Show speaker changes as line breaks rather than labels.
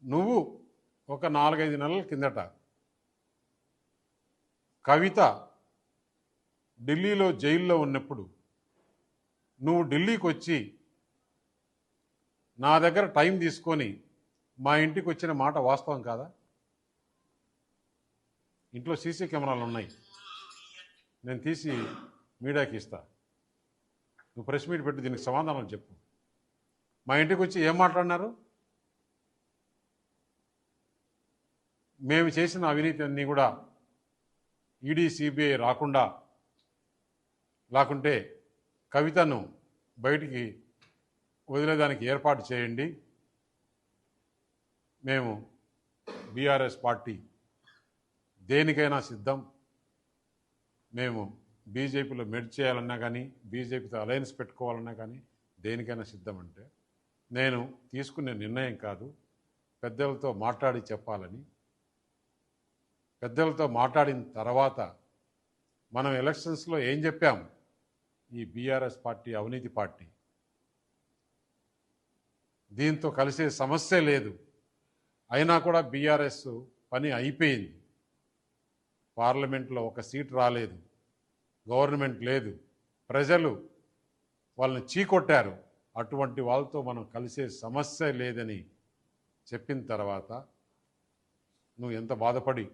నువ్వు ఒక 4-5 నెలల కిందట కవిత ఢిల్లీలో జైల్లో ఉన్నప్పుడు నువ్వు ఢిల్లీకి వచ్చి నా దగ్గర టైం తీసుకొని మా ఇంటికి వచ్చిన మాట వాస్తవం కాదా? ఇంట్లో సీసీ కెమెరాలు ఉన్నాయి, నేను తీసి మీడియాకి ఇస్తా. నువ్వు ప్రెస్ మీట్ పెట్టి దీనికి సమాధానం చెప్పు. మా ఇంటికి వచ్చి ఏం మాట్లాడినారు? మేము చేసిన అవినీతి అన్నీ కూడా ఈడీ సిబిఐ రాకుండా, లేకుంటే కవితను బయటికి వదిలేదానికి ఏర్పాటు చేయండి. మేము బీఆర్ఎస్ పార్టీ దేనికైనా సిద్ధం. మేము బీజేపీలో మెర్జ్ చేయాలన్నా కానీ, బీజేపీతో అలయన్స్ పెట్టుకోవాలన్నా కానీ దేనికైనా సిద్ధం. అంటే నేను తీసుకునే నిర్ణయం కాదు, పెద్దలతో మాట్లాడి చెప్పాలని. పెద్దలతో మాట్లాడిన తర్వాత మనం ఎలక్షన్స్లో ఏం చెప్పాం? ఈ బీఆర్ఎస్ పార్టీ అవినీతి పార్టీ, దీంతో కలిసే సమస్య లేదు. అయినా కూడా బీఆర్ఎస్ పని అయిపోయింది. పార్లమెంట్లో ఒక సీట్ రాలేదు, గవర్నమెంట్ లేదు, ప్రజలు వాళ్ళని చీకొట్టారు. అటువంటి వాళ్ళతో మనం కలిసే సమస్య లేదని చెప్పిన తర్వాత నువ్వు ఎంత బాధపడి